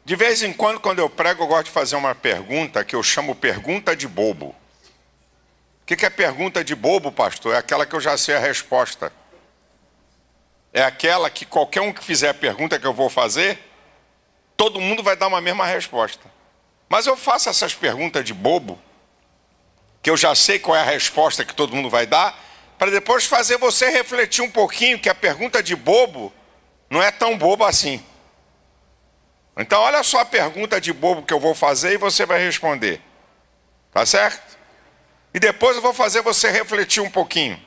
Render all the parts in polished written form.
De vez em quando eu prego, eu gosto de fazer uma pergunta que eu chamo pergunta de bobo. O que é pergunta de bobo, pastor? É aquela que eu já sei a resposta. É aquela que qualquer um que fizer a pergunta que eu vou fazer, todo mundo vai dar uma mesma resposta. Mas eu faço essas perguntas de bobo, que eu já sei qual é a resposta que todo mundo vai dar, para depois fazer você refletir um pouquinho que a pergunta de bobo não é tão boba assim. Então olha só a pergunta de bobo que eu vou fazer e você vai responder. Tá certo? E depois eu vou fazer você refletir um pouquinho.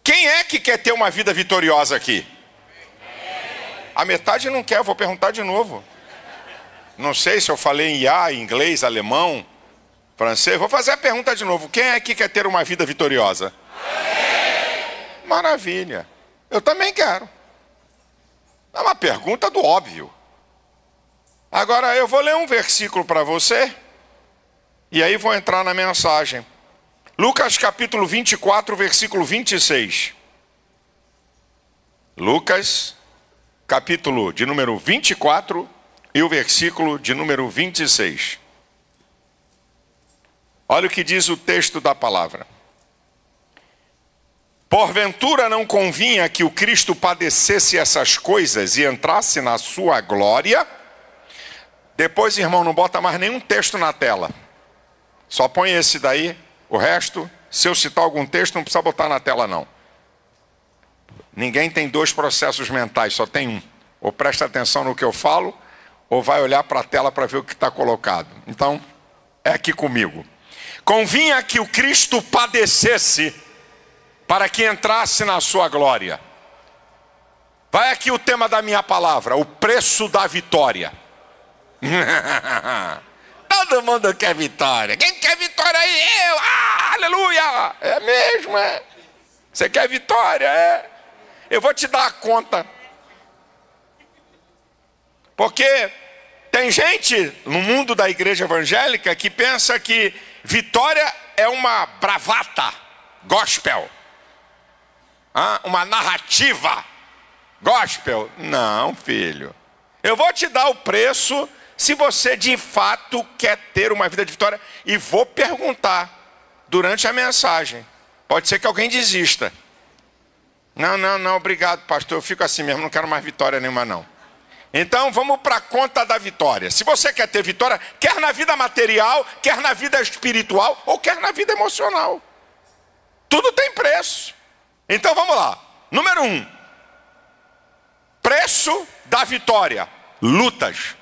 Quem é que quer ter uma vida vitoriosa aqui? A metade não quer, eu vou perguntar de novo. Não sei se eu falei em IA, inglês, alemão, francês. Vou fazer a pergunta de novo. Quem é que quer ter uma vida vitoriosa? Maravilha. Eu também quero. É uma pergunta do óbvio. Agora eu vou ler um versículo para você. E aí vou entrar na mensagem. Lucas capítulo 24, versículo 26. Lucas, capítulo de número 24 e o versículo de número 26. Olha o que diz o texto da palavra. Porventura não convinha que o Cristo padecesse essas coisas e entrasse na sua glória? Depois, irmão, não bota mais nenhum texto na tela. Só põe esse daí. O resto, se eu citar algum texto, não precisa botar na tela, não. Ninguém tem dois processos mentais, só tem um. Ou presta atenção no que eu falo, ou vai olhar para a tela para ver o que está colocado. Então, é aqui comigo. Convinha que o Cristo padecesse para que entrasse na sua glória. Vai aqui o tema da minha palavra, o preço da vitória. Todo mundo quer vitória. Quem quer vitória aí? Eu. Ah, aleluia. É mesmo, é. Você quer vitória? É. Eu vou te dar a conta. Porque tem gente no mundo da igreja evangélica que pensa que vitória é uma bravata gospel. Uma narrativa gospel. Não, filho. Eu vou te dar o preço se você de fato quer ter uma vida de vitória. E vou perguntar durante a mensagem. Pode ser que alguém desista. Não, obrigado, pastor. Eu fico assim mesmo, não quero mais vitória nenhuma, não. Então vamos para a conta da vitória. Se você quer ter vitória, quer na vida material, quer na vida espiritual, ou quer na vida emocional. Tudo tem preço. Então vamos lá. Número 1. Preço da vitória. Lutas.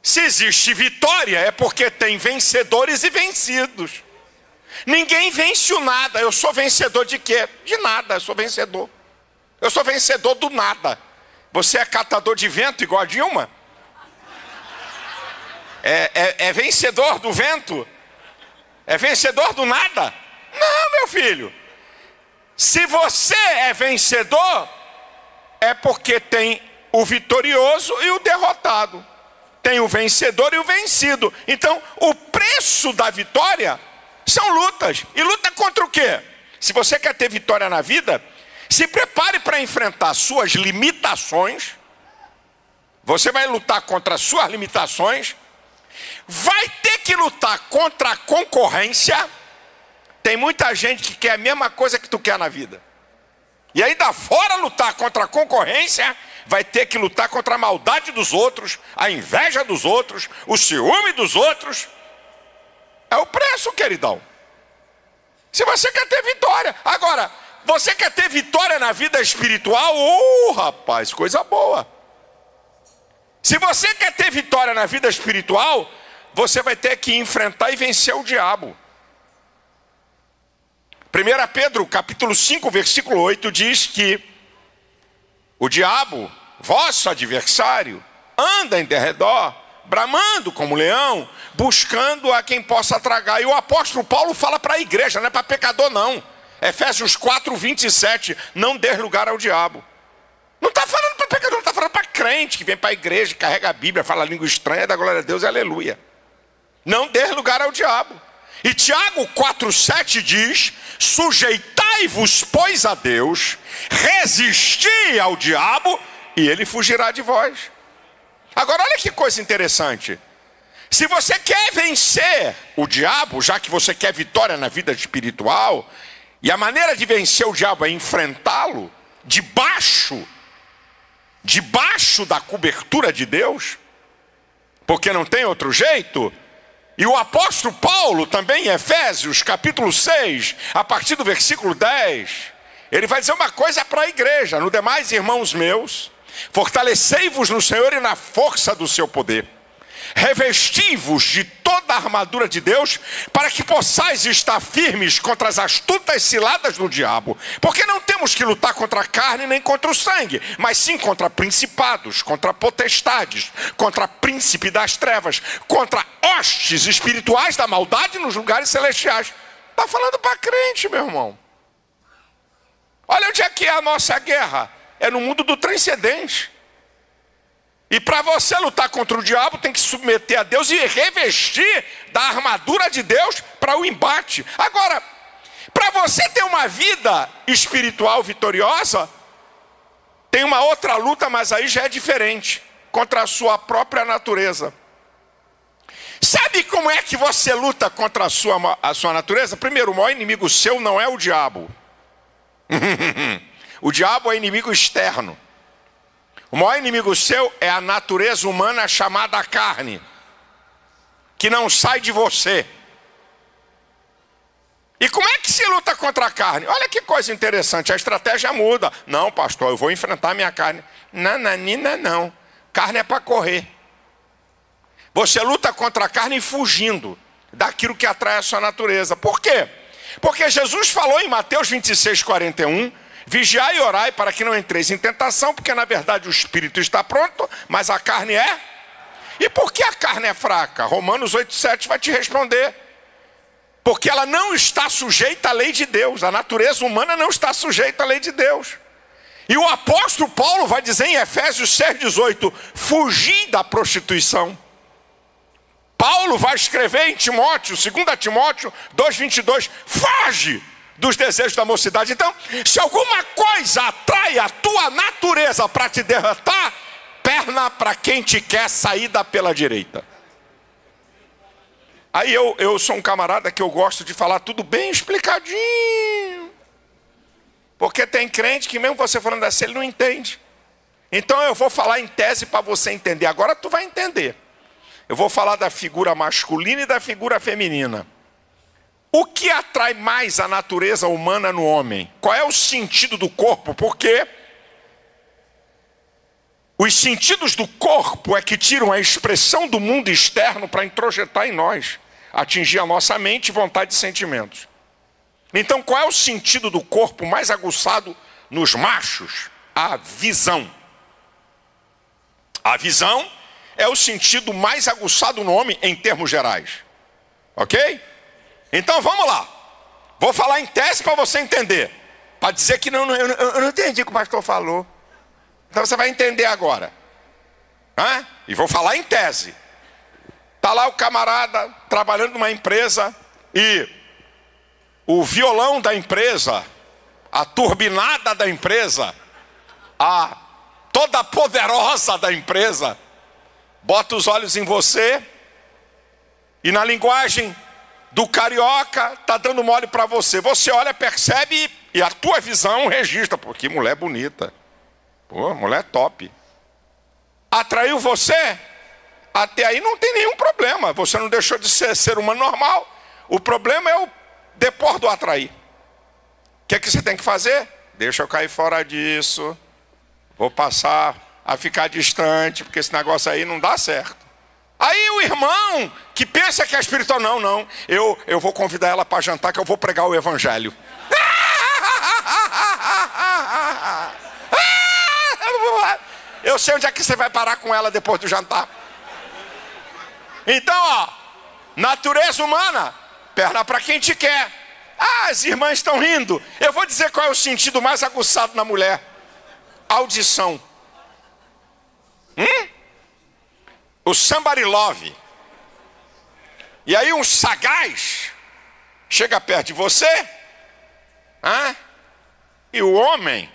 Se existe vitória, é porque tem vencedores e vencidos. Ninguém vence o nada. Eu sou vencedor de quê? De nada, eu sou vencedor. Eu sou vencedor do nada. Você é catador de vento igual a Dilma? É vencedor do vento? É vencedor do nada? Não, meu filho. Se você é vencedor, é porque tem o vitorioso e o derrotado. Tem o vencedor e o vencido. Então, o preço da vitória são lutas. E luta contra o quê? Se você quer ter vitória na vida, se prepare para enfrentar suas limitações. Você vai lutar contra as suas limitações. Vai ter que lutar contra a concorrência. Tem muita gente que quer a mesma coisa que tu quer na vida. E ainda fora lutar contra a concorrência, vai ter que lutar contra a maldade dos outros, a inveja dos outros, o ciúme dos outros. É o preço, queridão. Se você quer ter vitória. Agora, você quer ter vitória na vida espiritual? Rapaz, coisa boa. Se você quer ter vitória na vida espiritual, você vai ter que enfrentar e vencer o diabo. 1 Pedro, capítulo 5, versículo 8, diz que o diabo, vosso adversário, anda em derredor, bramando como leão, buscando a quem possa tragar. E o apóstolo Paulo fala para a igreja, não é para pecador não. Efésios 4, 27, não dê lugar ao diabo. Não está falando para pecador, não está falando para crente que vem para a igreja, carrega a Bíblia, fala língua estranha, dá glória a Deus e aleluia. Não dê lugar ao diabo. E Tiago 4,7 diz: sujeitai-vos, pois, a Deus, resisti ao diabo, e ele fugirá de vós. Agora olha que coisa interessante. Se você quer vencer o diabo, já que você quer vitória na vida espiritual, e a maneira de vencer o diabo é enfrentá-lo debaixo da cobertura de Deus, porque não tem outro jeito. E o apóstolo Paulo também em Efésios capítulo 6, a partir do versículo 10, ele vai dizer uma coisa para a igreja: no demais, irmãos meus, fortalecei-vos no Senhor e na força do seu poder. Revesti-vos de toda a armadura de Deus, para que possais estar firmes contra as astutas ciladas do diabo. Porque não temos que lutar contra a carne nem contra o sangue, mas sim contra principados, contra potestades, contra príncipe das trevas, contra hostes espirituais da maldade nos lugares celestiais. Está falando para crente, meu irmão. Olha onde é que é a nossa guerra. É no mundo do transcendente. E para você lutar contra o diabo, tem que submeter a Deus e revestir da armadura de Deus para o embate. Agora, para você ter uma vida espiritual vitoriosa, tem uma outra luta, mas aí já é diferente, contra a sua própria natureza. Sabe como é que você luta contra a sua natureza? Primeiro, o maior inimigo seu não é o diabo. O diabo é inimigo externo. O maior inimigo seu é a natureza humana chamada carne, que não sai de você. E como é que se luta contra a carne? Olha que coisa interessante, a estratégia muda. Não, pastor, eu vou enfrentar a minha carne. Nananina não, carne é para correr. Você luta contra a carne fugindo daquilo que atrai a sua natureza. Por quê? Porque Jesus falou em Mateus 26:41, vigiai e orai para que não entreis em tentação, porque na verdade o espírito está pronto, mas a carne é. E por que a carne é fraca? Romanos 8,7 vai te responder. Porque ela não está sujeita à lei de Deus. A natureza humana não está sujeita à lei de Deus. E o apóstolo Paulo vai dizer em Efésios 6,18, fugi da prostituição. Paulo vai escrever em Timóteo, 2 Timóteo 2,22, foge dos desejos da mocidade. Então, se alguma coisa atrai a tua natureza para te derrotar, perna para quem te quer, saída pela direita. Aí eu sou um camarada que eu gosto de falar tudo bem explicadinho. Porque tem crente que mesmo você falando assim, ele não entende. Então eu vou falar em tese para você entender. Agora tu vai entender. Eu vou falar da figura masculina e da figura feminina. O que atrai mais a natureza humana no homem? Qual é o sentido do corpo? Porque os sentidos do corpo é que tiram a expressão do mundo externo para introjetar em nós, atingir a nossa mente, vontade e sentimentos. Então, qual é o sentido do corpo mais aguçado nos machos? A visão. A visão é o sentido mais aguçado no homem em termos gerais. Ok? Então vamos lá. Vou falar em tese para você entender. Para dizer que eu não entendi o que o pastor falou. Então você vai entender agora. E vou falar em tese. Está lá o camarada trabalhando numa empresa e o violão da empresa, a turbinada da empresa, a toda poderosa da empresa, bota os olhos em você e na linguagem do carioca está dando mole para você. Você olha, percebe e a tua visão registra. Pô, que mulher bonita. Pô, mulher top. Atraiu você? Até aí não tem nenhum problema. Você não deixou de ser humano normal. O problema é o depor do atrair. O que é que você tem que fazer? Deixa eu cair fora disso. Vou passar a ficar distante, porque esse negócio aí não dá certo. Aí o irmão que pensa que é espiritual, não, eu vou convidar ela para jantar que eu vou pregar o evangelho. Eu sei onde é que você vai parar com ela depois do jantar. Então, natureza humana, perna para quem te quer. As irmãs estão rindo. Eu vou dizer qual é o sentido mais aguçado na mulher. Audição. O somebody love. E aí um sagaz chega perto de você, e o homem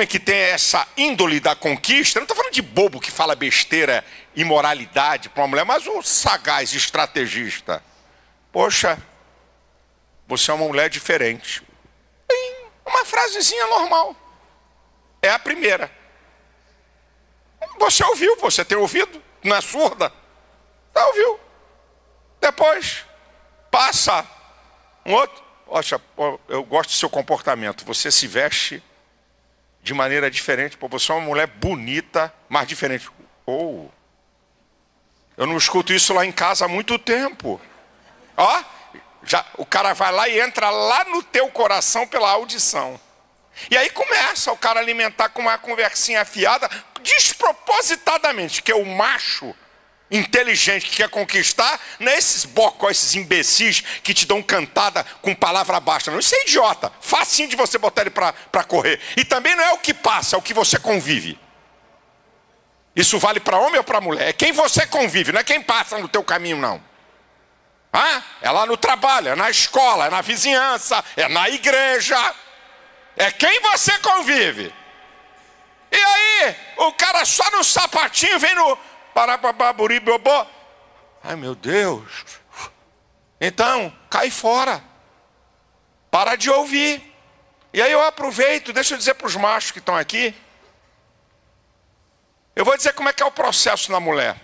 que tem essa índole da conquista, não estou falando de bobo que fala besteira, imoralidade para uma mulher, mas o sagaz, estrategista. Poxa, você é uma mulher diferente. Uma frasezinha normal. É a primeira. Você ouviu, você tem ouvido, não é surda? Não ouviu. Depois, passa um outro. Poxa, eu gosto do seu comportamento. Você se veste de maneira diferente. Pô, você é uma mulher bonita, mas diferente. Eu não escuto isso lá em casa há muito tempo. O cara vai lá e entra lá no teu coração pela audição. E aí começa o cara a alimentar com uma conversinha afiada, despropositadamente, que é o macho inteligente que quer conquistar, não é esses bocó, esses imbecis que te dão cantada com palavra baixa. Não, isso é idiota. Facinho de você botar ele para correr. E também não é o que passa, é o que você convive. Isso vale para homem ou para mulher? É quem você convive, não é quem passa no teu caminho, não. É lá no trabalho, é na escola, é na vizinhança, é na igreja. É quem você convive. E aí, o cara só no sapatinho vem no parapapaburibiobô. Ai, meu Deus. Então, cai fora. Para de ouvir. E aí eu aproveito, deixa eu dizer para os machos que estão aqui. Eu vou dizer como é que é o processo na mulher.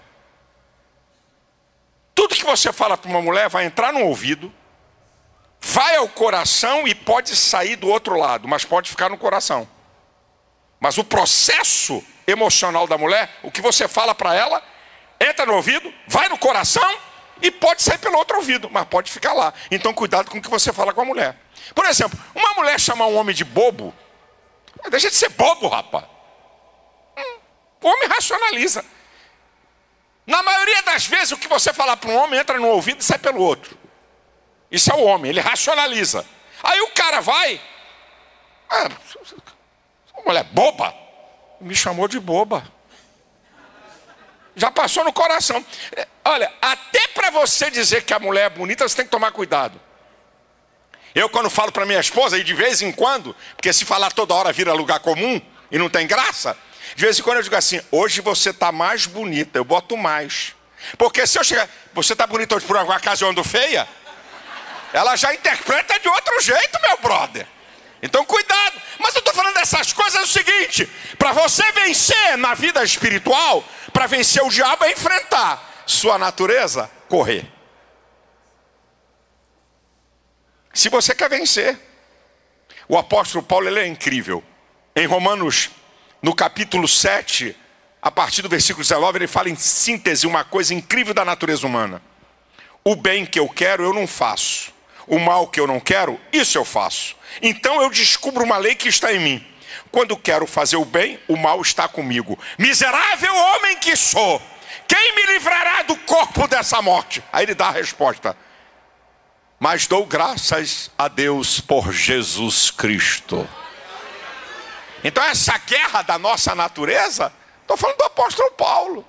Tudo que você fala para uma mulher vai entrar no ouvido, vai ao coração e pode sair do outro lado, mas pode ficar no coração. Mas o processo emocional da mulher, o que você fala para ela, entra no ouvido, vai no coração e pode sair pelo outro ouvido, mas pode ficar lá. Então cuidado com o que você fala com a mulher. Por exemplo, uma mulher chamar um homem de bobo, deixa de ser bobo, rapaz. O homem racionaliza. Na maioria das vezes, o que você falar para um homem entra no ouvido e sai pelo outro. Isso é o homem, ele racionaliza. Aí o cara vai, essa mulher boba, me chamou de boba. Já passou no coração. Olha, até para você dizer que a mulher é bonita, você tem que tomar cuidado. Eu quando falo para minha esposa, e de vez em quando, porque se falar toda hora vira lugar comum, e não tem graça, de vez em quando eu digo assim, hoje você está mais bonita, eu boto mais. Porque se eu chegar, você está bonita hoje por alguma acaso eu ando feia? Ela já interpreta de outro jeito, meu brother. Então cuidado. Mas eu estou falando dessas coisas é o seguinte, para você vencer na vida espiritual, para vencer o diabo é enfrentar sua natureza, correr. Se você quer vencer, o apóstolo Paulo ele é incrível. Em Romanos, no capítulo 7, a partir do versículo 19, ele fala em síntese uma coisa incrível da natureza humana. O bem que eu quero, eu não faço. O mal que eu não quero, isso eu faço. Então eu descubro uma lei que está em mim. Quando quero fazer o bem, o mal está comigo. Miserável homem que sou, quem me livrará do corpo dessa morte? Aí ele dá a resposta. Mas dou graças a Deus por Jesus Cristo. Então essa guerra da nossa natureza, estou falando do apóstolo Paulo.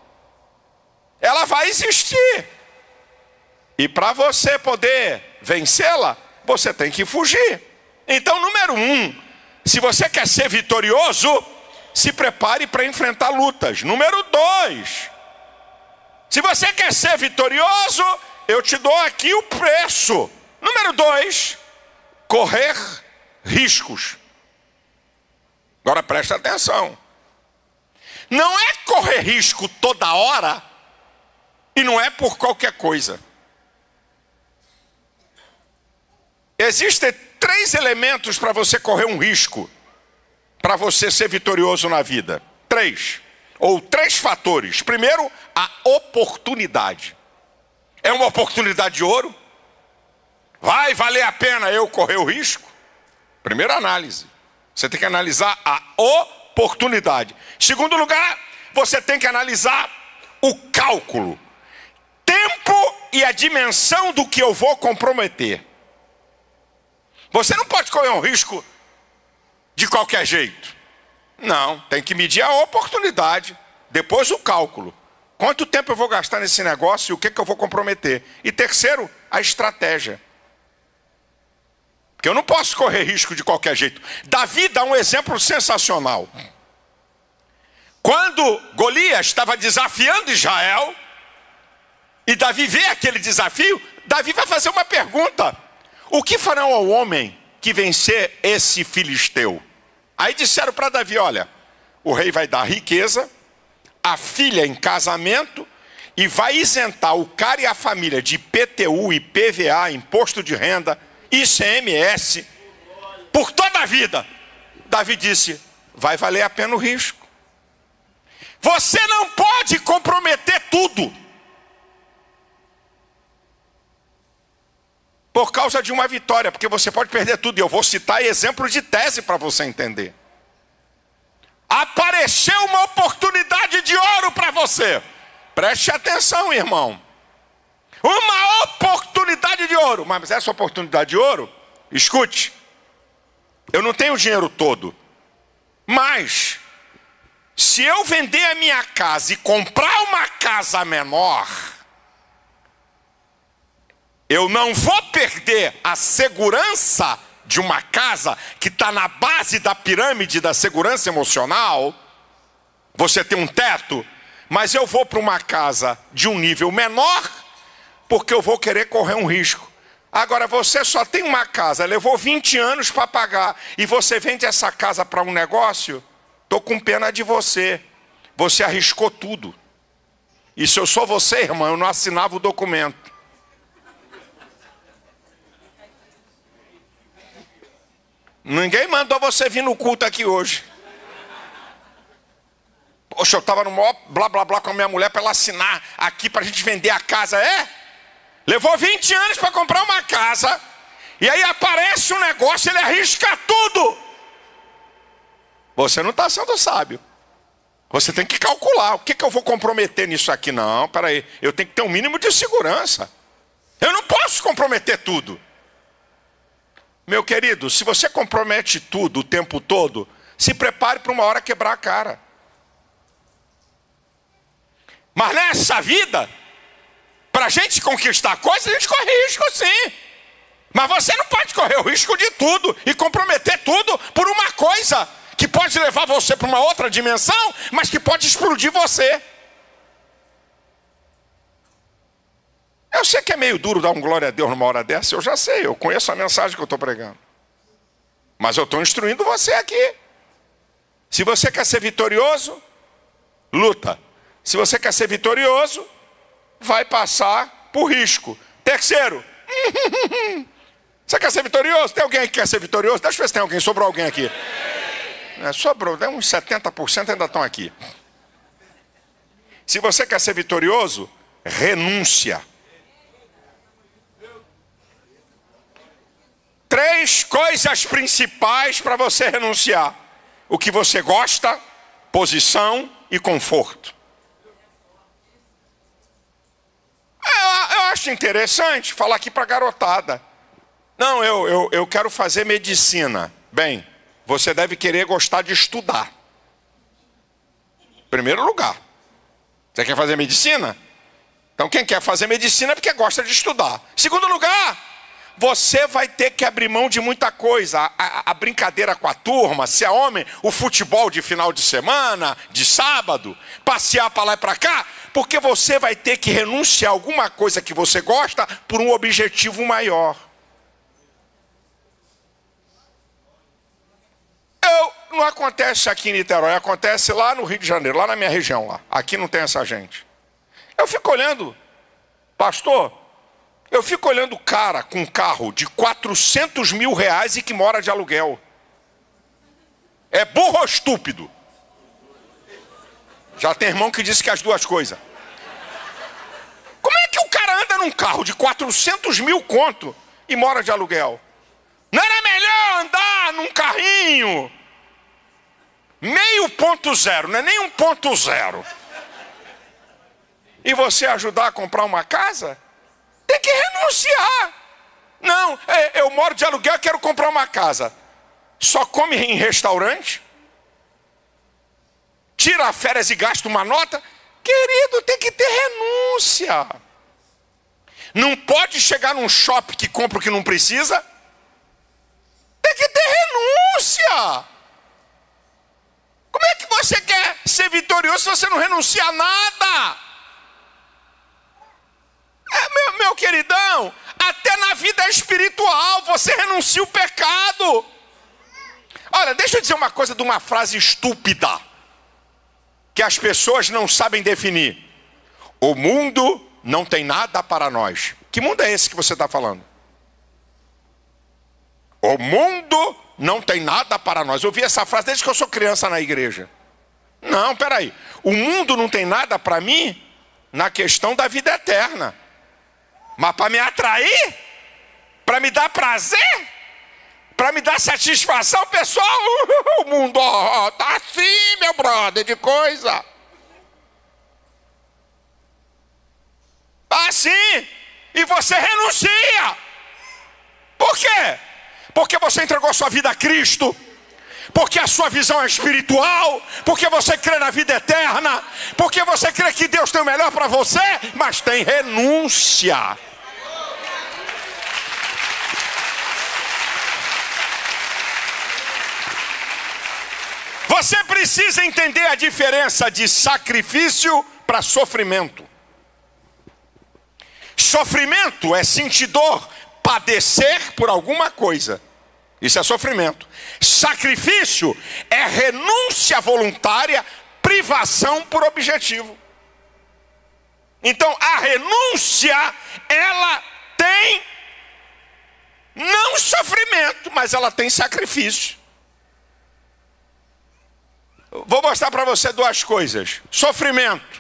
Ela vai existir. E para você poder vencê-la, você tem que fugir. Então, número 1, se você quer ser vitorioso, se prepare para enfrentar lutas. Número 2, se você quer ser vitorioso, eu te dou aqui o preço. Número 2, correr riscos. Agora presta atenção. Não é correr risco toda hora e não é por qualquer coisa. Existem 3 elementos para você correr um risco, para você ser vitorioso na vida. 3 fatores. Primeiro, a oportunidade. É uma oportunidade de ouro? Vai valer a pena eu correr o risco? Primeira análise. Você tem que analisar a oportunidade. Segundo lugar, você tem que analisar o cálculo. Tempo e a dimensão do que eu vou comprometer. Você não pode correr um risco de qualquer jeito. Não, tem que medir a oportunidade, depois o cálculo. Quanto tempo eu vou gastar nesse negócio e o que eu vou comprometer? E terceiro, a estratégia. Porque eu não posso correr risco de qualquer jeito. Davi dá um exemplo sensacional. Quando Golias estava desafiando Israel, e Davi vê aquele desafio, Davi vai fazer uma pergunta: o que farão ao homem que vencer esse filisteu? Aí disseram para Davi: olha, o rei vai dar riqueza, a filha em casamento, e vai isentar o cara e a família de IPTU, IPVA, imposto de renda, ICMS, por toda a vida. Davi disse: vai valer a pena o risco. Você não pode comprometer tudo por causa de uma vitória, porque você pode perder tudo. E eu vou citar exemplos de tese para você entender. Apareceu uma oportunidade de ouro para você. Preste atenção, irmão. Uma oportunidade de ouro. Mas essa oportunidade de ouro, escute, eu não tenho o dinheiro todo, mas se eu vender a minha casa e comprar uma casa menor, eu não vou perder a segurança de uma casa que está na base da pirâmide da segurança emocional. Você tem um teto, mas eu vou para uma casa de um nível menor, porque eu vou querer correr um risco. Agora, você só tem uma casa, levou 20 anos para pagar, e você vende essa casa para um negócio, estou com pena de você. Você arriscou tudo. E se eu sou você, irmão, eu não assinava o documento. Ninguém mandou você vir no culto aqui hoje. Poxa, eu estava no maior blá blá blá com a minha mulher para ela assinar aqui para a gente vender a casa. Levou 20 anos para comprar uma casa, e aí aparece um negócio, ele arrisca tudo. Você não está sendo sábio. Você tem que calcular, o que eu vou comprometer nisso aqui? Não, peraí, eu tenho que ter um mínimo de segurança. Eu não posso comprometer tudo. Meu querido, se você compromete tudo o tempo todo, se prepare para uma hora quebrar a cara. Mas nessa vida, para a gente conquistar coisas, a gente corre risco sim. Mas você não pode correr o risco de tudo e comprometer tudo por uma coisa que pode levar você para uma outra dimensão, mas que pode explodir você. Eu sei que é meio duro dar um glória a Deus numa hora dessa, eu já sei, eu conheço a mensagem que eu estou pregando. Mas eu estou instruindo você aqui. Se você quer ser vitorioso, luta. Se você quer ser vitorioso, vai passar por risco. Terceiro, você quer ser vitorioso? Tem alguém que quer ser vitorioso? Deixa eu ver se tem alguém, sobrou alguém aqui. Sobrou, uns 70% ainda estão aqui. Se você quer ser vitorioso, renúncia. 3 coisas principais para você renunciar: o que você gosta, posição e conforto. Eu acho interessante falar aqui para a garotada. Não, eu quero fazer medicina. Bem, você deve querer gostar de estudar. Em primeiro lugar. Você quer fazer medicina? Então quem quer fazer medicina é porque gosta de estudar. Segundo lugar, você vai ter que abrir mão de muita coisa. A brincadeira com a turma, se é homem, o futebol de final de semana, de sábado, passear para lá e para cá, porque você vai ter que renunciar a alguma coisa que você gosta por um objetivo maior. Não acontece aqui em Niterói, acontece lá no Rio de Janeiro, lá na minha região lá. Aqui não tem essa gente. Eu fico olhando, pastor, eu fico olhando o cara com um carro de 400 mil reais e que mora de aluguel. É burro ou estúpido? Já tem irmão que disse que é as duas coisas. Como é que o cara anda num carro de 400 mil conto e mora de aluguel? Não era melhor andar num carrinho 0,5, não é nem 1,0, e você ajudar a comprar uma casa? Tem que renunciar. Não, eu moro de aluguel e quero comprar uma casa. Só come em restaurante? Tira férias e gasta uma nota? Querido, tem que ter renúncia. Não pode chegar num shopping que compra o que não precisa. Como é que você quer ser vitorioso se você não renuncia a nada? Meu queridão, até na vida espiritual você renuncia o pecado. Olha, deixa eu dizer uma coisa de uma frase estúpida que as pessoas não sabem definir. O mundo não tem nada para nós. Que mundo é esse que você está falando? O mundo não tem nada para nós. Eu ouvi essa frase desde que eu sou criança na igreja. Não, peraí. O mundo não tem nada para mim na questão da vida eterna. Mas para me atrair? Para me dar prazer? Para me dar satisfação, pessoal? O mundo tá assim, meu brother, de coisa. Assim. E você renuncia. Por quê? Porque você entregou sua vida a Cristo. Porque a sua visão é espiritual. Porque você crê na vida eterna. Porque você crê que Deus tem o melhor para você. Mas tem renúncia. Você precisa entender a diferença de sacrifício para sofrimento. Sofrimento é sentir dor, padecer por alguma coisa. Isso é sofrimento. Sacrifício é renúncia voluntária, privação por objetivo. Então a renúncia, ela tem não sofrimento, mas ela tem sacrifício. Vou mostrar para você duas coisas. Sofrimento,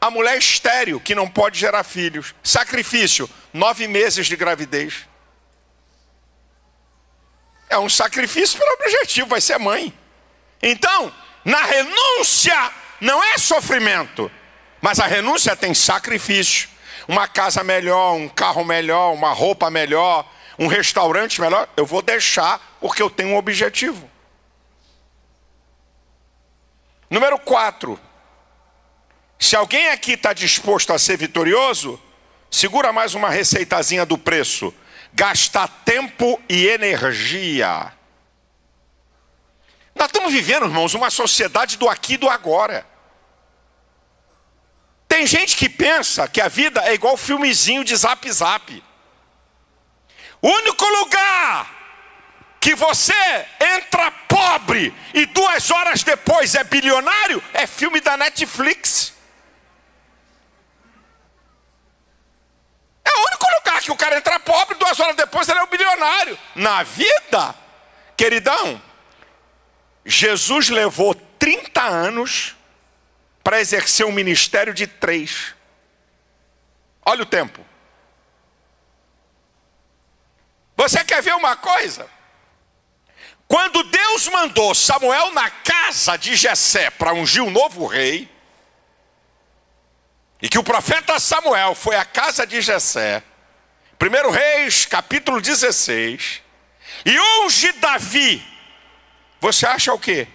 a mulher estéril que não pode gerar filhos. Sacrifício, 9 meses de gravidez. É um sacrifício pelo objetivo, vai ser mãe. Então, na renúncia não é sofrimento, mas a renúncia tem sacrifício. Uma casa melhor, um carro melhor, uma roupa melhor, um restaurante melhor, eu vou deixar porque eu tenho um objetivo. Número 4. Se alguém aqui está disposto a ser vitorioso, segura mais uma receitazinha do preço. Gastar tempo e energia. Nós estamos vivendo, irmãos, uma sociedade do aqui e do agora. Tem gente que pensa que a vida é igual filmezinho de Zap Zap. O único lugar que você entra pobre e 2 horas depois é bilionário é filme da Netflix. É o único lugar que o cara entra pobre, 2 horas depois ele é um bilionário. Na vida, queridão, Jesus levou 30 anos para exercer um ministério de 3. Olha o tempo. Você quer ver uma coisa? Quando Deus mandou Samuel na casa de Jessé para ungir um novo rei, e que o profeta Samuel foi à casa de Jessé, 1 Reis, capítulo 16, e unge Davi, você acha o quê?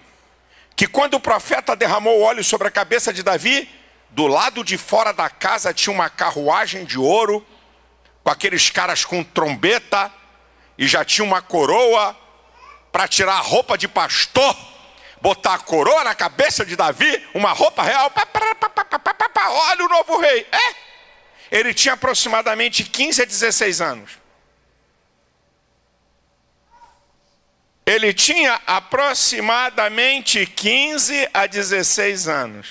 Que quando o profeta derramou óleo sobre a cabeça de Davi, do lado de fora da casa tinha uma carruagem de ouro, com aqueles caras com trombeta, e já tinha uma coroa, para tirar a roupa de pastor, botar a coroa na cabeça de Davi, uma roupa real, olha o novo rei. Ele tinha aproximadamente 15 a 16 anos. Ele tinha aproximadamente 15 a 16 anos.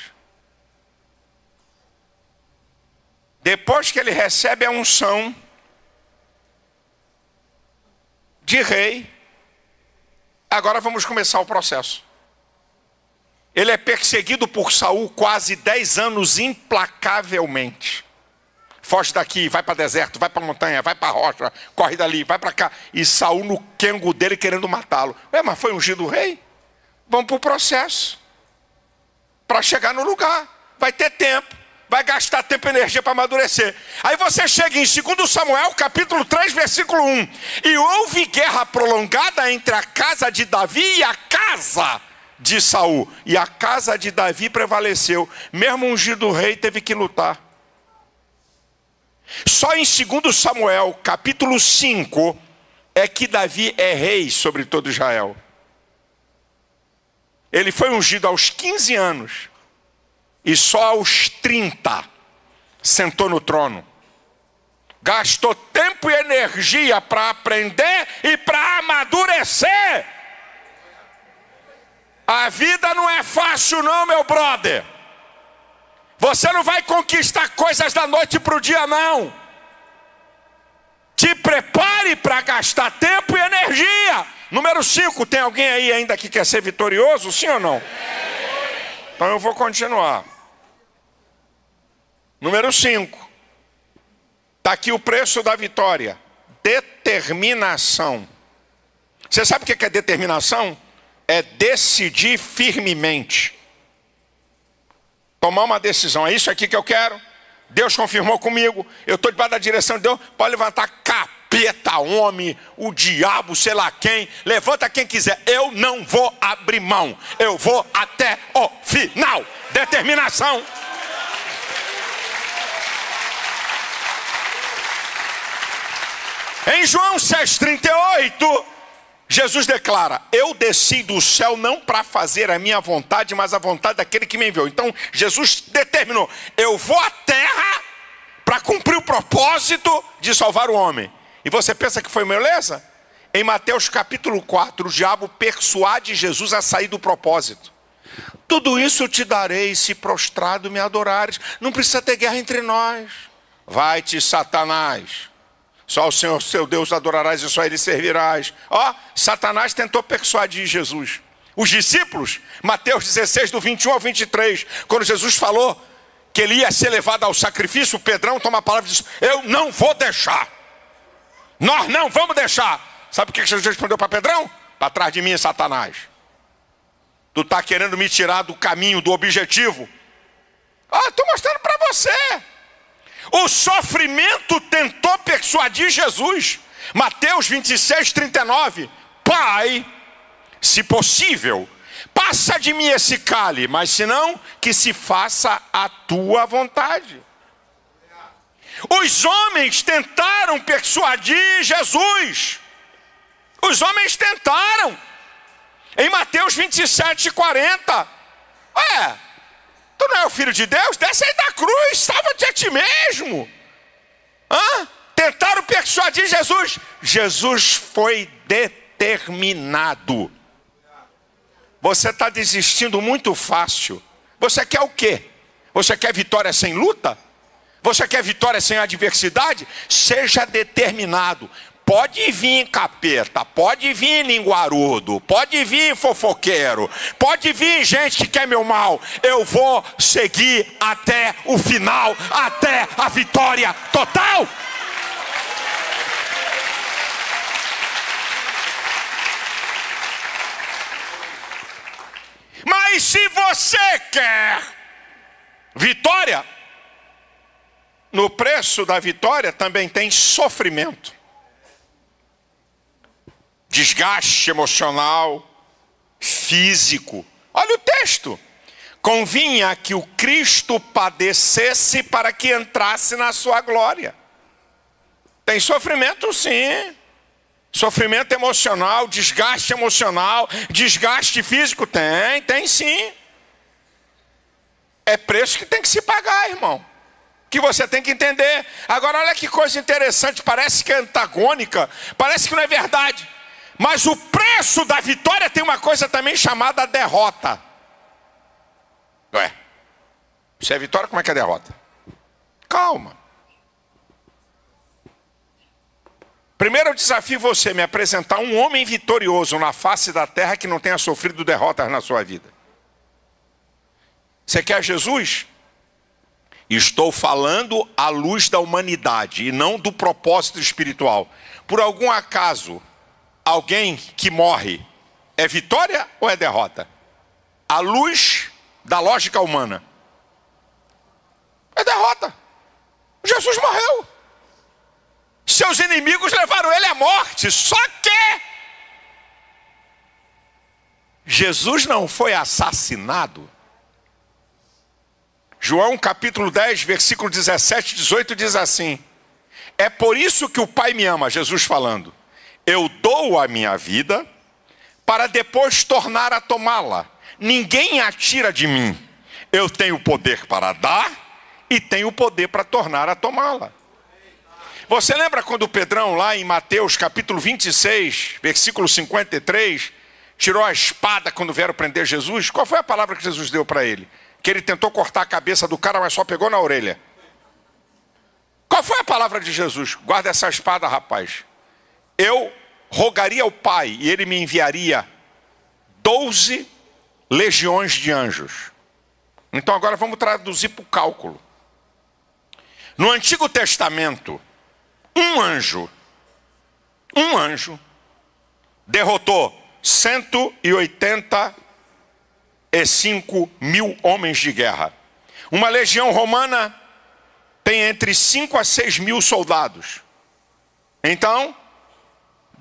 Depois que ele recebe a unção de rei, agora vamos começar o processo. Ele é perseguido por Saul quase 10 anos implacavelmente. Foge daqui, vai para o deserto, vai para a montanha, vai para a rocha, corre dali, vai para cá. E Saul no quengo dele querendo matá-lo. Mas foi ungido o rei? Vamos para o processo. Para chegar no lugar. Vai ter tempo. Vai gastar tempo e energia para amadurecer. Aí você chega em 2 Samuel, capítulo 3, versículo 1. E houve guerra prolongada entre a casa de Davi e a casa de Saul. E a casa de Davi prevaleceu. Mesmo ungido rei teve que lutar. Só em 2 Samuel, capítulo 5, é que Davi é rei sobre todo Israel. Ele foi ungido aos 15 anos e só aos 30 sentou no trono. Gastou tempo e energia para aprender e para amadurecer. A vida não é fácil não, meu brother. Você não vai conquistar coisas da noite para o dia, não. Te prepare para gastar tempo e energia. Número 5, tem alguém aí ainda que quer ser vitorioso, sim ou não? Então eu vou continuar. Número 5. Está aqui o preço da vitória. Determinação. Você sabe o que é determinação? É decidir firmemente. Tomar uma decisão. É isso aqui que eu quero. Deus confirmou comigo. Eu estou debaixo da direção de Deus. Pode levantar capeta, homem, o diabo, sei lá quem. Levanta quem quiser. Eu não vou abrir mão. Eu vou até o final. Determinação. Em João 6,38, Jesus declara: eu desci do céu não para fazer a minha vontade, mas a vontade daquele que me enviou. Então Jesus determinou: eu vou à terra para cumprir o propósito de salvar o homem. E você pensa que foi moleza? Em Mateus capítulo 4, o diabo persuade Jesus a sair do propósito. Tudo isso eu te darei se prostrado me adorares. Não precisa ter guerra entre nós. Vai-te, Satanás. Só o Senhor, seu Deus, adorarás e só Ele servirás. Ó, Satanás tentou persuadir Jesus. Os discípulos, Mateus 16, do 21 ao 23, quando Jesus falou que ele ia ser levado ao sacrifício, o Pedrão toma a palavra e diz: eu não vou deixar. Nós não vamos deixar. Sabe o que Jesus respondeu para Pedrão? Para trás de mim, Satanás. Tu está querendo me tirar do caminho, do objetivo. Estou mostrando para você. O sofrimento tentou persuadir Jesus. Mateus 26, 39. Pai, se possível, passa de mim esse cálice, mas se não, que se faça a tua vontade. Os homens tentaram persuadir Jesus. Os homens tentaram. Em Mateus 27, 40. Tu não é o filho de Deus? Desce aí da cruz, salva-te a ti mesmo. Tentaram persuadir Jesus. Jesus foi determinado. Você está desistindo muito fácil. Você quer o quê? Você quer vitória sem luta? Você quer vitória sem adversidade? Seja determinado. Pode vir capeta, pode vir linguarudo, pode vir fofoqueiro, pode vir gente que quer meu mal. Eu vou seguir até o final, até a vitória total. Mas se você quer vitória, no preço da vitória também tem sofrimento. Desgaste emocional, físico. Olha o texto. Convinha que o Cristo padecesse para que entrasse na sua glória. Tem sofrimento, sim. Sofrimento emocional, desgaste físico, tem sim. É preço que tem que se pagar, irmão. Que você tem que entender. Agora olha que coisa interessante, parece que é antagônica, parece que não é verdade. Mas o preço da vitória tem uma coisa também chamada derrota. Ué, se é vitória, como é que é derrota? Calma. Primeiro eu desafio você a me apresentar um homem vitorioso na face da terra que não tenha sofrido derrotas na sua vida. Você quer Jesus? Estou falando à luz da humanidade e não do propósito espiritual. Por algum acaso, alguém que morre é vitória ou é derrota? À luz da lógica humana, é derrota. Jesus morreu. Seus inimigos levaram ele à morte. Só que Jesus não foi assassinado. João capítulo 10, versículo 17 e 18 diz assim: é por isso que o Pai me ama, Jesus falando. Eu dou a minha vida para depois tornar a tomá-la. ninguém a tira de mim. Eu tenho poder para dar e tenho poder para tornar a tomá-la. Você lembra quando Pedrão, lá em Mateus capítulo 26, versículo 53, tirou a espada quando vieram prender Jesus? Qual foi a palavra que Jesus deu para ele? Que ele tentou cortar a cabeça do cara, mas só pegou na orelha. Qual foi a palavra de Jesus? Guarda essa espada, rapaz. Eu rogaria ao Pai e ele me enviaria 12 legiões de anjos. Então agora vamos traduzir para o cálculo. No Antigo Testamento, um anjo derrotou 185 mil homens de guerra. Uma legião romana tem entre 5 a 6 mil soldados. Então,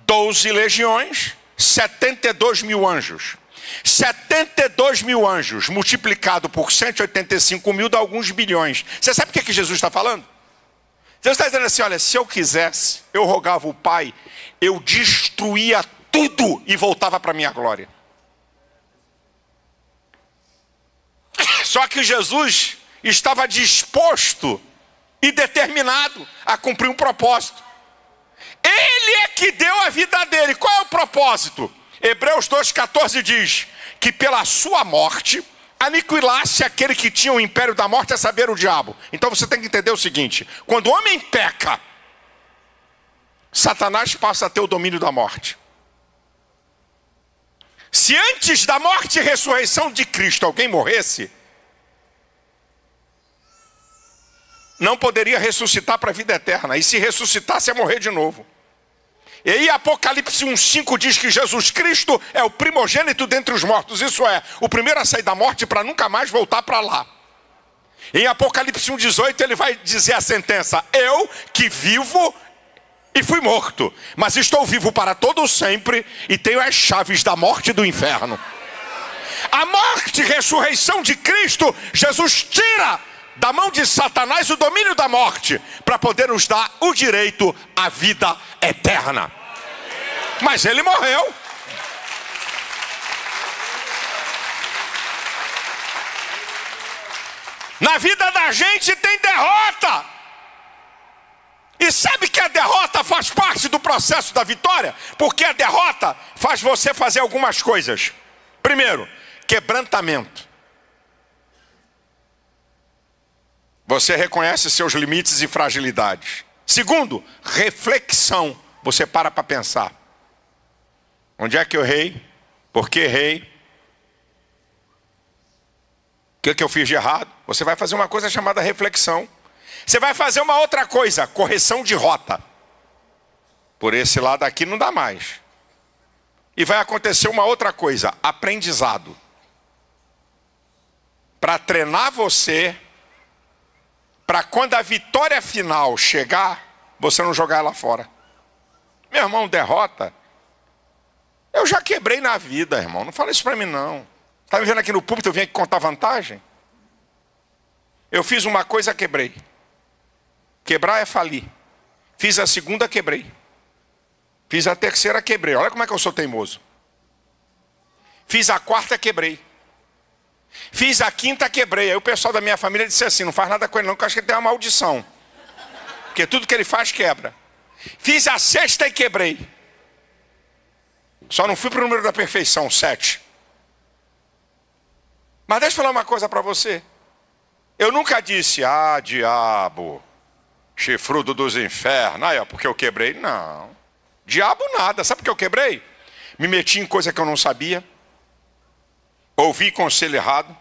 12 legiões, 72 mil anjos. 72 mil anjos multiplicado por 185 mil dá alguns bilhões. Você sabe o que Jesus está falando? Jesus está dizendo assim, olha, se eu quisesse, eu rogava o Pai, eu destruía tudo e voltava para a minha glória. Só que Jesus estava disposto e determinado a cumprir um propósito. Ele é que deu a vida dele. Qual é o propósito? Hebreus 2,14 diz que pela sua morte aniquilasse aquele que tinha o império da morte, a saber, o diabo. Então você tem que entender o seguinte: quando o homem peca, Satanás passa a ter o domínio da morte. Se antes da morte e ressurreição de Cristo alguém morresse, não poderia ressuscitar para a vida eterna. E se ressuscitasse, ia morrer de novo. E aí Apocalipse 1,5 diz que Jesus Cristo é o primogênito dentre os mortos. Isso é, o primeiro a sair da morte para nunca mais voltar para lá. Em Apocalipse 1,18 ele vai dizer a sentença: eu que vivo e fui morto, mas estou vivo para todo sempre e tenho as chaves da morte e do inferno. A morte e ressurreição de Cristo, Jesus tira da mão de Satanás o domínio da morte, para poder nos dar o direito à vida eterna. Mas ele morreu. Na vida da gente tem derrota. E sabe que a derrota faz parte do processo da vitória? Porque a derrota faz você fazer algumas coisas. Primeiro, quebrantamento. Você reconhece seus limites e fragilidades. Segundo, reflexão. Você para pensar. Onde é que eu errei? Por que errei? O que eu fiz de errado? Você vai fazer uma coisa chamada reflexão. Você vai fazer uma outra coisa, correção de rota. Por esse lado aqui não dá mais. E vai acontecer uma outra coisa, aprendizado. Para treinar você, para quando a vitória final chegar, você não jogar ela fora. Meu irmão, derrota. Eu já quebrei na vida, irmão. Não fala isso para mim, não. Está me vendo aqui no púlpito, eu vim aqui contar vantagem? Eu fiz uma coisa, quebrei. Quebrar é falir. Fiz a segunda, quebrei. Fiz a terceira, quebrei. Olha como é que eu sou teimoso. Fiz a quarta, quebrei. Fiz a quinta, quebrei. Aí o pessoal da minha família disse assim: não faz nada com ele não, que eu acho que ele tem uma maldição. Porque tudo que ele faz, quebra. Fiz a sexta e quebrei. Só não fui para o número da perfeição, 7. Mas deixa eu falar uma coisa para você. Eu nunca disse: ah, diabo, chifrudo dos infernos, aí, ó, porque eu quebrei. Não. Diabo nada. Sabe por que eu quebrei? Me meti em coisa que eu não sabia. Ouvi conselho errado.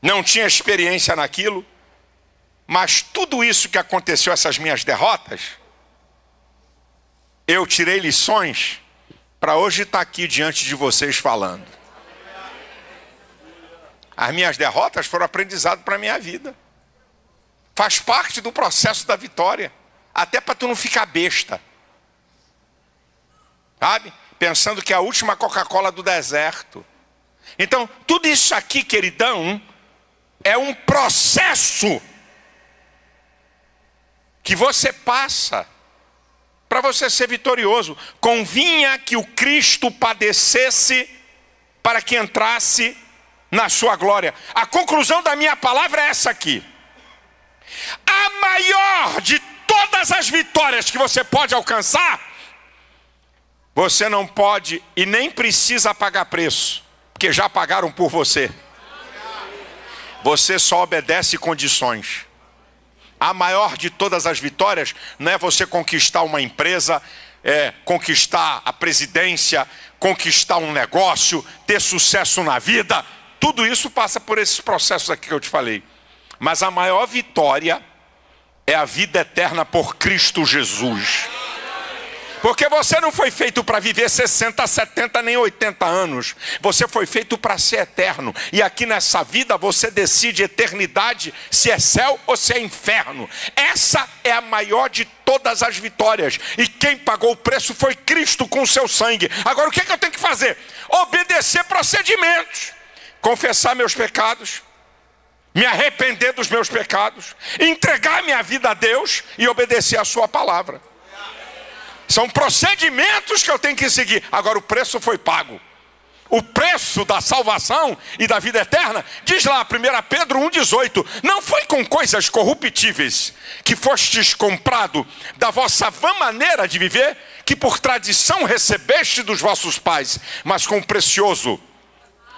Não tinha experiência naquilo. Mas tudo isso que aconteceu, essas minhas derrotas, eu tirei lições para hoje estar aqui diante de vocês falando. As minhas derrotas foram aprendizado para a minha vida. Faz parte do processo da vitória. Até para tu não ficar besta. Sabe? Pensando que é a última Coca-Cola do deserto. Então, tudo isso aqui, queridão, é um processo que você passa Para você ser vitorioso, convinha que o Cristo padecesse para que entrasse na sua glória. A conclusão da minha palavra é essa aqui. A maior de todas as vitórias que você pode alcançar, você não pode e nem precisa pagar preço, porque já pagaram por você. Você só obedece condições. A maior de todas as vitórias não é você conquistar uma empresa, conquistar a presidência, conquistar um negócio, ter sucesso na vida. Tudo isso passa por esses processos aqui que eu te falei. Mas a maior vitória é a vida eterna por Cristo Jesus. Porque você não foi feito para viver 60, 70, nem 80 anos. Você foi feito para ser eterno. E aqui nessa vida você decide eternidade, se é céu ou se é inferno. Essa é a maior de todas as vitórias. E quem pagou o preço foi Cristo com o seu sangue. Agora o que é que eu tenho que fazer? Obedecer procedimentos. Confessar meus pecados. Me arrepender dos meus pecados. Entregar minha vida a Deus e obedecer a sua palavra. São procedimentos que eu tenho que seguir. Agora o preço foi pago. O preço da salvação e da vida eterna, diz lá 1 Pedro 1,18. Não foi com coisas corruptíveis que fostes comprado da vossa vã maneira de viver, que por tradição recebeste dos vossos pais, mas com o precioso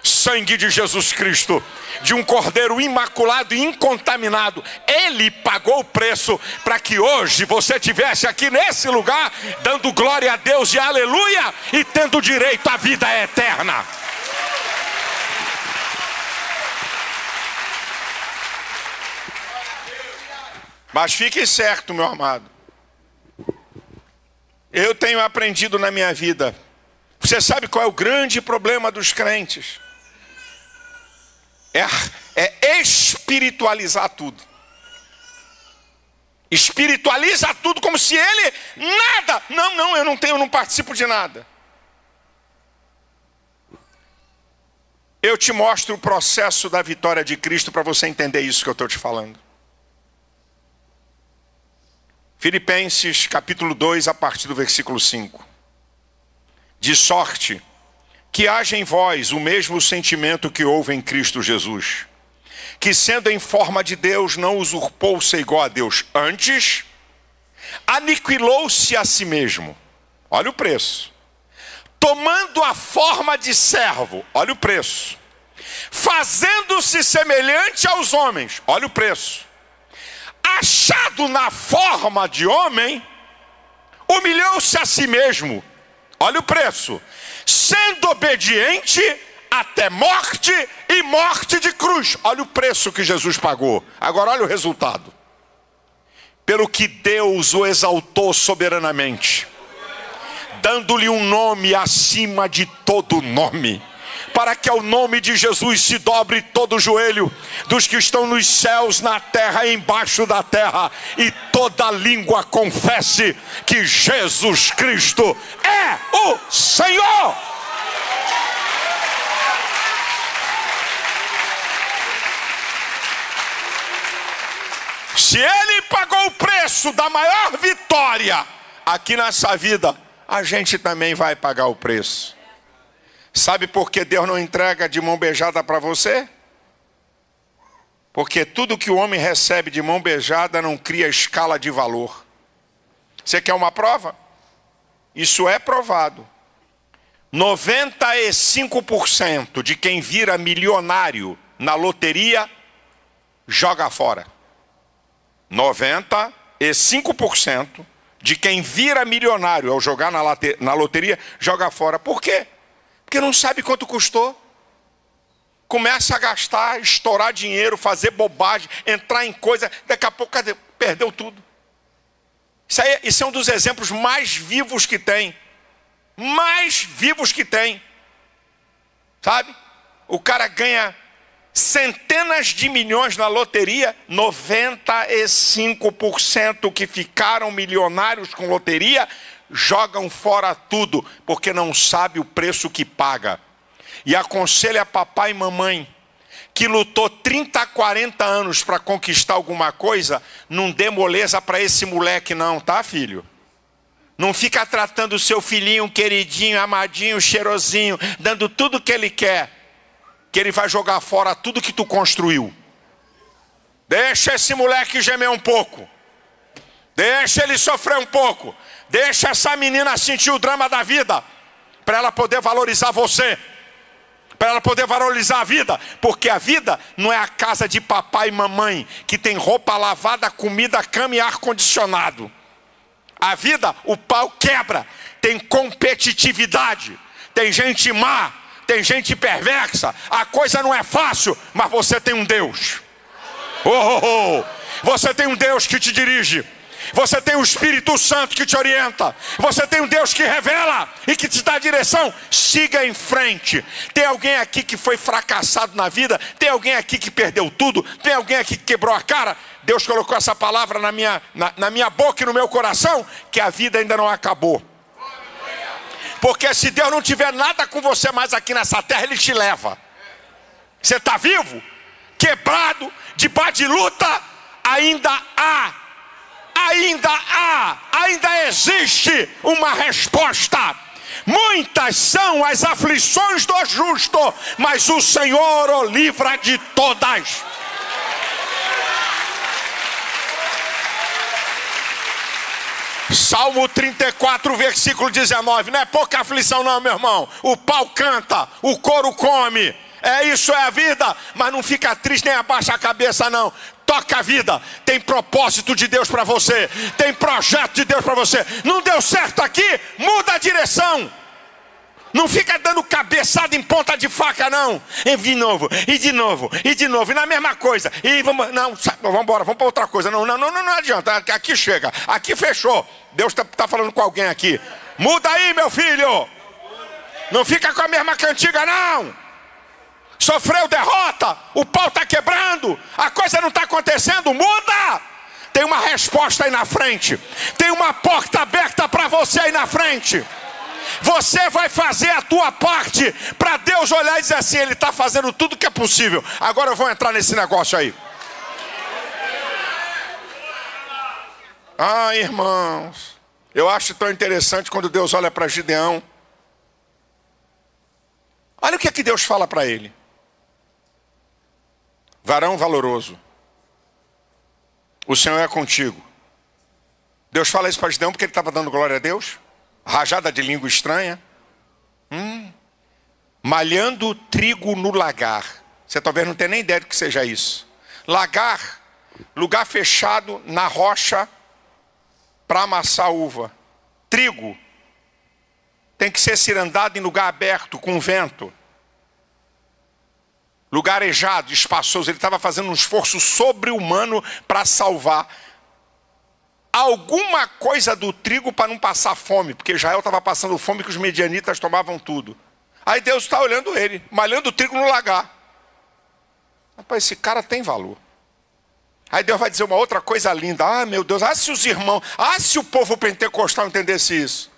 sangue de Jesus Cristo, de um cordeiro imaculado e incontaminado. Ele pagou o preço para que hoje você estivesse aqui nesse lugar, dando glória a Deus e aleluia, e tendo direito à vida eterna. Mas fique certo, meu amado, eu tenho aprendido na minha vida. Você sabe qual é o grande problema dos crentes? É espiritualizar tudo. Espiritualiza tudo como se ele nada. Não, eu não participo de nada. Eu te mostro o processo da vitória de Cristo para você entender isso que eu estou te falando. Filipenses capítulo 2, a partir do versículo 5. De sorte que haja em vós o mesmo sentimento que houve em Cristo Jesus, que sendo em forma de Deus, não usurpou ser igual a Deus, antes aniquilou-se a si mesmo. Olha o preço. Tomando a forma de servo, olha o preço. Fazendo-se semelhante aos homens, olha o preço. Achado na forma de homem, humilhou-se a si mesmo, olha o preço. Sendo obediente até morte e morte de cruz. Olha o preço que Jesus pagou. Agora olha o resultado. Pelo que Deus o exaltou soberanamente, dando-lhe um nome acima de todo nome, para que ao nome de Jesus se dobre todo o joelho dos que estão nos céus, na terra e embaixo da terra, e toda língua confesse que Jesus Cristo é o Senhor. Se Ele pagou o preço da maior vitória aqui nessa vida, a gente também vai pagar o preço. Sabe por que Deus não entrega de mão beijada para você? Porque tudo que o homem recebe de mão beijada não cria escala de valor. Você quer uma prova? Isso é provado. 95% de quem vira milionário na loteria joga fora. 95% de quem vira milionário ao jogar na loteria joga fora. Por quê? Porque não sabe quanto custou. Começa a gastar, estourar dinheiro, fazer bobagem, entrar em coisa, daqui a pouco perdeu tudo. Isso é um dos exemplos mais vivos que tem. Mais vivos que tem. Sabe? O cara ganha centenas de milhões na loteria, 95% que ficaram milionários com loteria jogam fora tudo, porque não sabe o preço que paga. E aconselha papai e mamãe que lutou 30, 40 anos para conquistar alguma coisa, não dê moleza para esse moleque não, tá, filho? Não fica tratando o seu filhinho queridinho, amadinho, cheirosinho, dando tudo que ele quer, que ele vai jogar fora tudo que tu construiu. Deixa esse moleque gemer um pouco. Deixa ele sofrer um pouco. Deixa essa menina sentir o drama da vida, para ela poder valorizar você, para ela poder valorizar a vida. Porque a vida não é a casa de papai e mamãe, que tem roupa lavada, comida, cama e ar-condicionado. A vida, o pau quebra. Tem competitividade, tem gente má, tem gente perversa. A coisa não é fácil, mas você tem um Deus. Você tem um Deus que te dirige. Você tem o Espírito Santo que te orienta. Você tem um Deus que revela e que te dá direção. Siga em frente. Tem alguém aqui que foi fracassado na vida? Tem alguém aqui que perdeu tudo? Tem alguém aqui que quebrou a cara? Deus colocou essa palavra na minha boca e no meu coração, que a vida ainda não acabou. Porque se Deus não tiver nada com você mais aqui nessa terra, Ele te leva. Você está vivo? Quebrado, debaixo de luta, ainda existe uma resposta. Muitas são as aflições do justo, mas o Senhor o livra de todas. Salmo 34, versículo 19. Não é pouca aflição não, meu irmão. O pau canta, o couro come. Isso é a vida. Mas não fica triste nem abaixa a cabeça não. Toca a vida. Tem propósito de Deus para você. Tem projeto de Deus para você. Não deu certo aqui? Muda a direção. Não fica dando cabeçada em ponta de faca não. E de novo, e de novo, e de novo. E na mesma coisa. E vamos embora, vamos para outra coisa. Não adianta. Aqui chega. Aqui fechou. Deus está falando com alguém aqui. Muda aí, meu filho. Não fica com a mesma cantiga não. Sofreu derrota. O pau está quebrando. A coisa não está acontecendo. Muda. Tem uma resposta aí na frente. Tem uma porta aberta para você aí na frente. Você vai fazer a tua parte para Deus olhar e dizer assim: Ele está fazendo tudo que é possível. Agora eu vou entrar nesse negócio aí. Irmãos, eu acho tão interessante quando Deus olha para Gideão. Olha o que é que Deus fala para ele: varão valoroso, o Senhor é contigo. Deus fala isso para Gideão porque ele estava dando glória a Deus. Rajada de língua estranha. Malhando trigo no lagar. Você talvez não tenha nem ideia do que seja isso. Lagar, lugar fechado na rocha para amassar uva. Trigo tem que ser cirandado em lugar aberto, com vento. Lugar arejado, espaçoso. Ele estava fazendo um esforço sobre-humano para salvar alguma coisa do trigo para não passar fome, porque Israel estava passando fome, que os medianitas tomavam tudo. Aí Deus está olhando ele, malhando o trigo no lagar. Rapaz, esse cara tem valor. Aí Deus vai dizer uma outra coisa linda. Meu Deus, se os irmãos, se o povo pentecostal entendesse isso.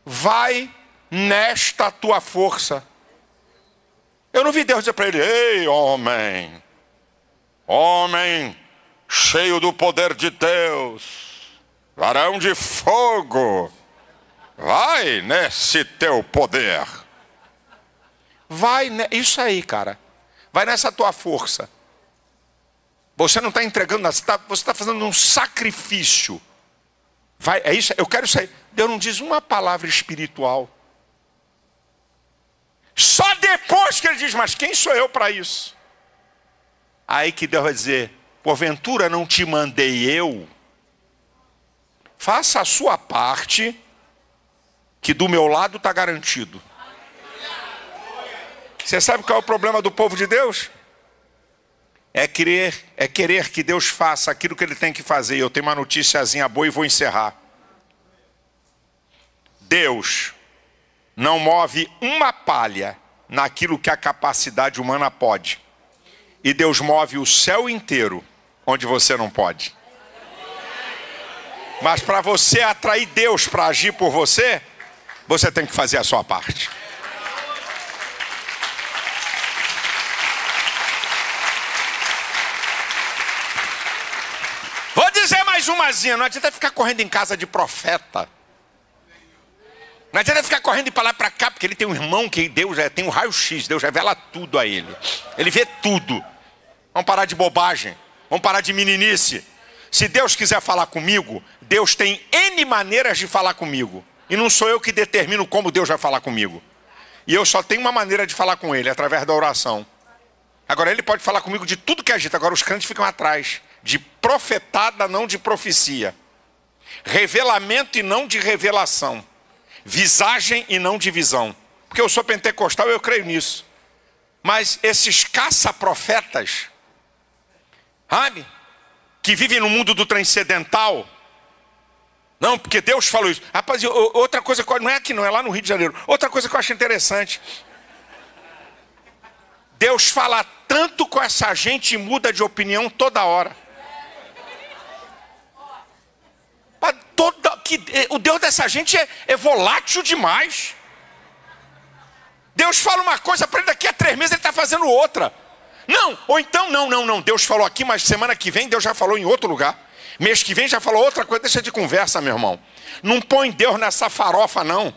Vai nesta tua força. Eu não vi Deus dizer para ele: ei, homem, cheio do poder de Deus, varão de fogo, vai nesse teu poder. Isso aí, cara. Vai nessa tua força. Você não está entregando nada, você está fazendo um sacrifício. É isso, eu quero sair. Deus não diz uma palavra espiritual. Só depois que ele diz: mas quem sou eu para isso? Aí que Deus vai dizer: porventura não te mandei eu? Faça a sua parte, que do meu lado está garantido. Você sabe qual é o problema do povo de Deus? É querer que Deus faça aquilo que Ele tem que fazer. E eu tenho uma noticiazinha boa e vou encerrar. Deus não move uma palha naquilo que a capacidade humana pode. E Deus move o céu inteiro onde você não pode. Mas para você atrair Deus para agir por você, você tem que fazer a sua parte. Vou dizer mais umazinha: não adianta ficar correndo em casa de profeta. Não adianta ficar correndo de lá para cá, porque ele tem um irmão que Deus tem um raio-x, Deus revela tudo a ele. Ele vê tudo. Vamos parar de bobagem, vamos parar de meninice. Se Deus quiser falar comigo, Deus tem N maneiras de falar comigo. E não sou eu que determino como Deus vai falar comigo. E eu só tenho uma maneira de falar com ele, através da oração. Agora ele pode falar comigo de tudo que agita. Agora os crentes ficam atrás. De profetada, não de profecia. Revelamento e não de revelação. Visagem e não de visão. Porque eu sou pentecostal e eu creio nisso. Mas esses caça-profetas, sabe? Que vivem no mundo do transcendental. Não, porque Deus falou isso. Rapaz, outra coisa, não é aqui não, é lá no Rio de Janeiro. Outra coisa que eu acho interessante. Deus fala tanto com essa gente e muda de opinião toda hora. O Deus dessa gente é volátil demais. Deus fala uma coisa para ele, daqui a 3 meses ele está fazendo outra. Não, ou então, não. Deus falou aqui, mas semana que vem Deus já falou em outro lugar. Mês que vem já falou outra coisa. Deixa de conversa, meu irmão. Não põe Deus nessa farofa, não.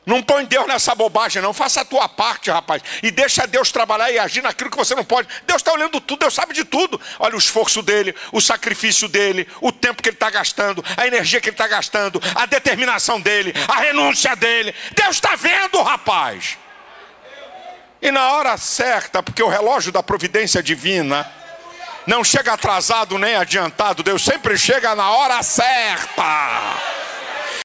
Não põe Deus nessa bobagem, não. Faça a tua parte, rapaz. E deixa Deus trabalhar e agir naquilo que você não pode. Deus está olhando tudo, Deus sabe de tudo. Olha o esforço dele, o sacrifício dele, o tempo que ele está gastando, a energia que ele está gastando, a determinação dele, a renúncia dele. Deus está vendo, rapaz. E na hora certa, porque o relógio da providência divina não chega atrasado nem adiantado. Deus sempre chega na hora certa.